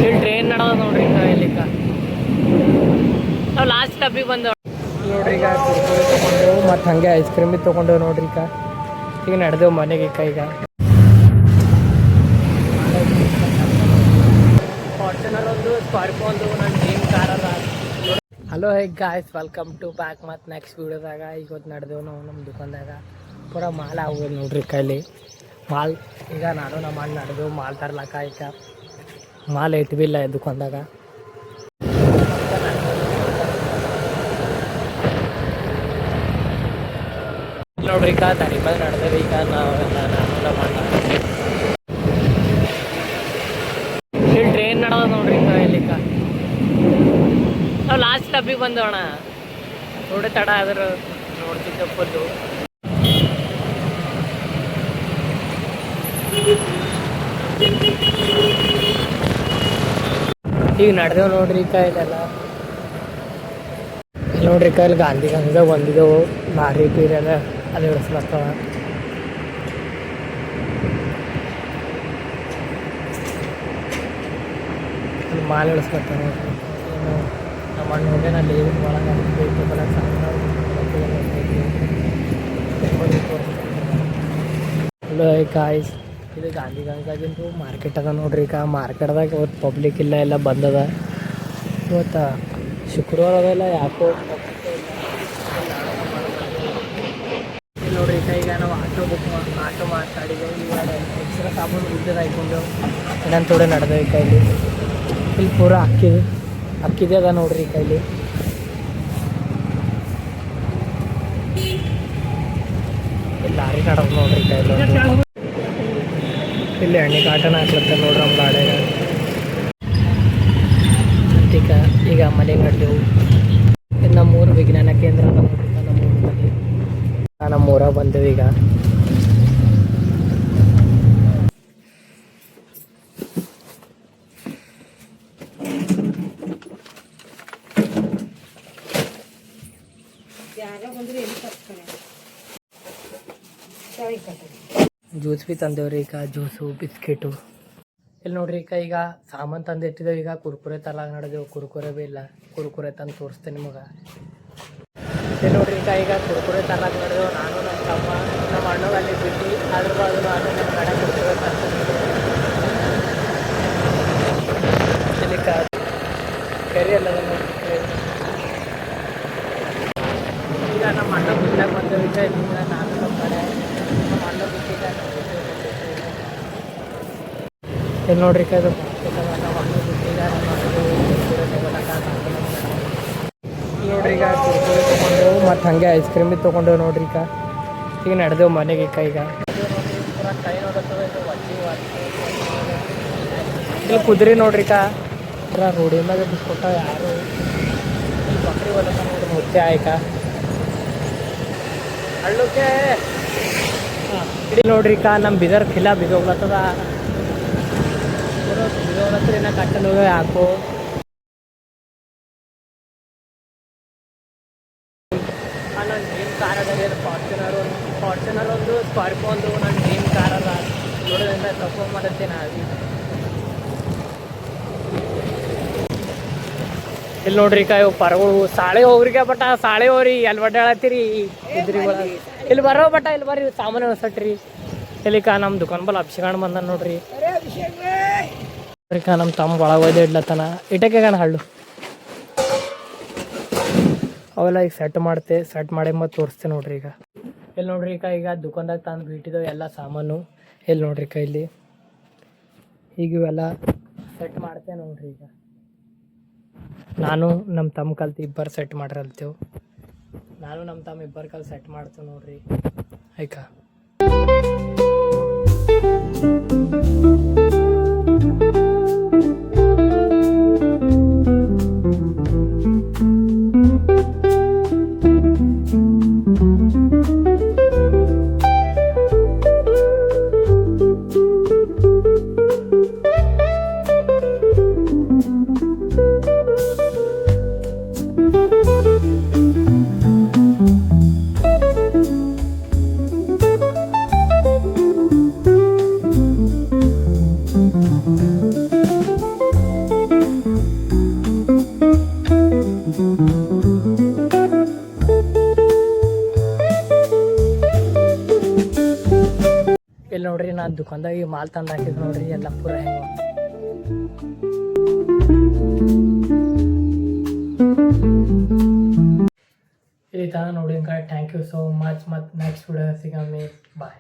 ಇಲ್ಲಿ ಟ್ರೈನ್ ನಡೆದ ನೋಡ್ರಿ ಇಲ್ಲಿಕ ನಾವು ಲಾಸ್ಟ್ ಡಬ್ಬಿಗೆ ಬಂದೆವು ನೋಡ್ರಿ. ಈಗ ಕುರ್ಕುರೆ ತೊಗೊಂಡೆವು ಮತ್ತು ಹಾಗೆ ಐಸ್ ಕ್ರೀಮ್ ಭೀ ತೊಗೊಂಡೆವು ನೋಡ್ರಿ. ಈಗ ನಡೆದೆವು ಮನೆಗೆ ಈಗ ಫಾರ್ಚುನರ್ ಒಂದು ಸ್ಕಾರ್ಪಿಯೋ ಒಂದು ನನ್ನ ಡ್ರೀಮ್ ಕಾರ್ ಅದ. Hello hey guys, welcome to back. ಮತ್ತು ನೆಕ್ಸ್ಟ್ ವೀಡಿಯೋದಾಗ ಇವತ್ತು ನಡೆದೆವು ನಾವು ನಮ್ಮ ದುಕಾನ್ದಾಗ ಪೂರ ಮಾಲ್ ಆಗೋದು ನೋಡ್ರಿ. ಕೈಲಿ ಮಾಲ್ ಈಗ ನಾನು ನಮ್ಮ ಅಣ್ಣ ನಡೆದೆವು ಮಾಲ್ ತರ್ಲಕ್ಕ. ಈಗ ಮಾಲ್ ಇಟ್ಟು ಬಿ ಇಲ್ಲ ದುಕಾನ್ದಾಗ ನೋಡ್ರಿ. ಈಗ ತರಿ ಮೇಲೆ ನಡೆದೇವೆ. ಈಗ ನಾವೆಲ್ಲ ನಾನು ನಮ್ಮ ಅಣ್ಣ ಇಲ್ಲಿ ಟ್ರೈನ್ ನಡೆದ ನೋಡ್ರಿ. ಇಲ್ಲಿಕ ನಾವು ಲಾಸ್ಟ್ ಡಬ್ಬಿಗೆ ಬಂದೋಣ. ಥೋಡೆ ತಡ ಆದ್ರೆ ನೋಡ್ತಿದ್ದೆ ಫುಲ್ಲು. ಈಗ ನಡೆದೇವು ನೋಡ್ರಿ. ಇಲ್ಲೆಲ್ಲ ನೋಡ್ರಿ ಇಲ್ಲಿ ಗಾಂಧಿ ಗಂಗ ಬಂದಿದ್ದೆವು. ಭಾರಿ ಪೀರೆಲ್ಲ ಅದು ಇಳಿಸ್ಲತ್ತವ. ಅಲ್ಲಿ ಮಾಲ್ ಇಳಿಸ್ಲತ್ತವ ನೋಡ್ರಿ. ಏನು ನಮ್ಮ ಅಣ್ಣ ಹೋಗಿ ಅಲ್ಲಿ ಒಳಗೆ ಬೇಕು ಬರೋಕ್ಕೆ ಹಲೋ ಗಾಯ್ಸ್, ಇದು ಗಾಂಧಿ ಗಂಗಾಗಿಂದು ಮಾರ್ಕೆಟ್ ಅದ ನೋಡ್ರಿ. ಈಗ ಮಾರ್ಕೆಟ್ದಾಗ ಇವತ್ತು ಪಬ್ಲಿಕ್ ಇಲ್ಲ, ಎಲ್ಲ ಬಂದದ. ಇವತ್ತು ಶುಕ್ರವಾರ ಅದೆಲ್ಲ ಯಾಕೋ ನೋಡ್ರಿ. ಈಗ ನಾವು ಆಟೋ ಮಾತಾಡಿದೆವು. ಇವಾಗ ಎಕ್ಸ್ಟ್ರಾ ಸಾಬೂನು ಉದ್ದದ ಹಾಕೊಂಡು ಇನ್ನೊಂದು ಥೋಡೆ ನಡೆದೇವೆ. ಇಲ್ಲಿ ಪೂರ ಅಕ್ಕಿದೆ ಅದ ನೋಡ್ರಿ. ಇಲ್ಲಿ ಲಾರಿ ನಡೆದು ನೋಡ್ರಿ. ಇಲ್ಲಿ ಎಣ್ಣೆ ಕಾಟನ ಹಾಕ್ಲತ್ತ ನೋಡ್ರಿ ನಮ್ಮ ಗಾಡಿಯಾಗ. ಈಗ ಮನೆಗೆ ನಡೆದೆವು. ಇದು ನಮ್ಮೂರು ವಿಜ್ಞಾನ ಕೇಂದ್ರ ಅದ ನೋಡ್ರಿ. ನಮ್ಮೂರಾಗ ಬಂದೆವು. ಈಗ ಜ್ಯೂಸ್ ಭೀ ತಂದೇವ್ರಿ. ಈಗ ಜ್ಯೂಸು ಬಿಸ್ಕೆಟು ಇಲ್ಲಿ ನೋಡ್ರಿ. ಈಗ ಸಾಮಾನು ತಂದು ಇಟ್ಟಿದ್ದೇವೆ. ಈಗ ಕುರ್ಕುರೆ ತಲಾಗ ನಡೆದೆವು. ಕುರ್ಕುರೆ ಭೀ ಇಲ್ಲ. ಕುರ್ಕುರೆ ತಂದು ತೋರಿಸ್ತೇನೆ ನಿಮಗೆ. ಇಲ್ಲಿ ನೋಡ್ರಿ. ಈಗ ಕುರ್ಕುರೆ ತಲಾಗ ನಡೆದೆವು. ನಾನು ನಮ್ಮ ತಮ್ಮ ನಮ್ಮ ಅಣ್ಣಗೆ ಅಲ್ಲಿ ಬಿಟ್ಟು ಅದ್ರ ಬಾದು ನಾನು ನಮ್ಮ ಕಡೆ ಕುರ್ಕುರೆ ತರ್ತೀನಿ. ಇಲ್ಲಿ ಕೆರೆ ಎಲ್ಲ ಈಗ ನಮ್ಮ ಅಣ್ಣ ಬಿಟ್ಟಾಗ ಬಂದೇವು. ಈಗ ನಾನು ನಮ್ಮ ಕಡೆ ನಮ್ಮ ಅಣ್ಣ ಬಿಟ್ಟಿದ್ದೆ. ಇಲ್ಲಿ ನೋಡ್ರಿ. ಇದು ನಮ್ಮ ಅಣ್ಣ ಬಿಟ್ಟಿದ್ದ ನೋಡ್ರಿ. ಈಗ ಕುರ್ಕುರೆ ತೊಗೊಂಡೆವು ಮತ್ತು ಹಾಗೆ ಐಸ್ ಕ್ರೀಮ್ ಭೀ ತೊಗೊಂಡೆವು ನೋಡ್ರಿ. ಈಗ ನಡೆದೆವು ಮನೆಗೆ. ಈಗ ಪೂರ ಟ್ರೈನ್ ಹೋಗುತ್ತದೆ. ಇಲ್ಲಿ ಕುದುರೆ ನೋಡ್ರಿ. ಪೂರ ರೋಡಿ ಮ್ಯಾಗೆ ಬಿಟ್ಕೊಟ್ಟ ಯಾರು ಇಲ್ಲಿ ಬಕ್ರಿ ಹೊಲಕ ನೋಡ್ರಿ. ಮುಚ್ಚೆ ಆಯ್ಕ ಹಳ್ಳಕ್ಕೆ ಇಲ್ಲಿ ನೋಡ್ರಿ. ನಮ್ಮ ಬಿದರ್ ಖಿಲಾ ಬಿದೋಗ್ಲತ್ತದ. ಬಿದೋಗ್ಲತ್ತರ ಇನ್ನ ಕಟ್ಟಲು ಹೋಗ ಯಾಕೋ. ನನ್ನ ಡ್ರೀಮ್ ಕಾರ್ ಅದ ರೀ. ಅದು ಫಾರ್ಚುನರ್ ಒಂದು ಸ್ಕಾರ್ಪಿಯೋ ಒಂದು ನನ್ನ ಡ್ರೀಮ್ ಕಾರ್ ಅದ. ನೋಡೋದ್ರಿಂದ ತಗೊಂಬರತ್ತೇನೆ. ಇಲ್ಲಿ ನೋಡ್ರಿ. ಇವು ಪರಗಳು ಸಾಳೆ ಹೋಗ್ರಿಗೆ ಬಟ್ ಸಾಳೆ ಹೋಗ್ರಿ. ಎಲ್ಲಿ ಬಡ್ಡಾಳತ್ತೀರಿ ಇದ್ರಿಗಳ ಇಲ್ಲಿ ಬರೋ ಬಟ್ಟ ಇಲ್ಲಿ ಬರ್ರಿ ಸಾಮಾನು ಅನ್ಸಟ್ರಿ. ಇಲ್ಲಿ ನಮ್ಮ ದುಕಾನ್ ಬಲ್ ಅಭಿಷೇಕ ಬಂದ ನೋಡ್ರಿ. ನಮ್ಮ ತಮ್ಮ ಒಳಗೆ ಒಯ್ದು ಇಡ್ಲತ್ತಾನ. ಇಟಕ್ಕೆ ಹಳ್ಳು ಅವೆಲ್ಲ ಈಗ ಸೆಟ್ ಮಾಡಿ ಮತ್ತು ತೋರಿಸ್ತೇನೆ ನೋಡ್ರಿ. ಈಗ ಇಲ್ಲಿ ನೋಡ್ರಿ. ಈಗ ದುಕಾನ್ದಾಗ ತಂದು ಬಿಟ್ಟಿದ್ದೇವೆ ಎಲ್ಲ ಸಾಮಾನು. ಇಲ್ಲಿ ನೋಡ್ರಿ. ಇಲ್ಲಿ ಈಗ ಇವೆಲ್ಲ ಸೆಟ್ ಮಾಡ್ತೇವೆ ನೋಡ್ರಿ. ಈಗ ನಾನು ನಮ್ಮ ತಮ್ಮ ಕಲ್ತು ಇಬ್ಬರು ಸೆಟ್ ಮಾಡಿರಲ್ತೇವೆ. ನಾನು ನಮ್ಮ ತಮ್ಮ ಇಬ್ಬರು ಕಲ್ತು ಸೆಟ್ ಮಾಡ್ತೇವೆ ನೋಡ್ರಿ. ಆಯ್ತಾ ಇಲ್ಲಿ ನೋಡ್ರಿ ನಾನು ದುಕಾನ್ದಾಗ ಈ ಮಾಲ್ ತಂದು ಹಾಕಿದ್ದು ನೋಡ್ರಿ ಎಲ್ಲ ಪೂರ ಹೆಂಗೆ. ಇಲ್ಲಿ ತನಕ ನೋಡಿ ಥ್ಯಾಂಕ್ ಯು ಸೋ ಮಚ್. ಮತ್ತು ನೆಕ್ಸ್ಟ್ ವಿಡಿಯೋ ಸಿಗಮ್ಮಿ. ಬಾಯ್.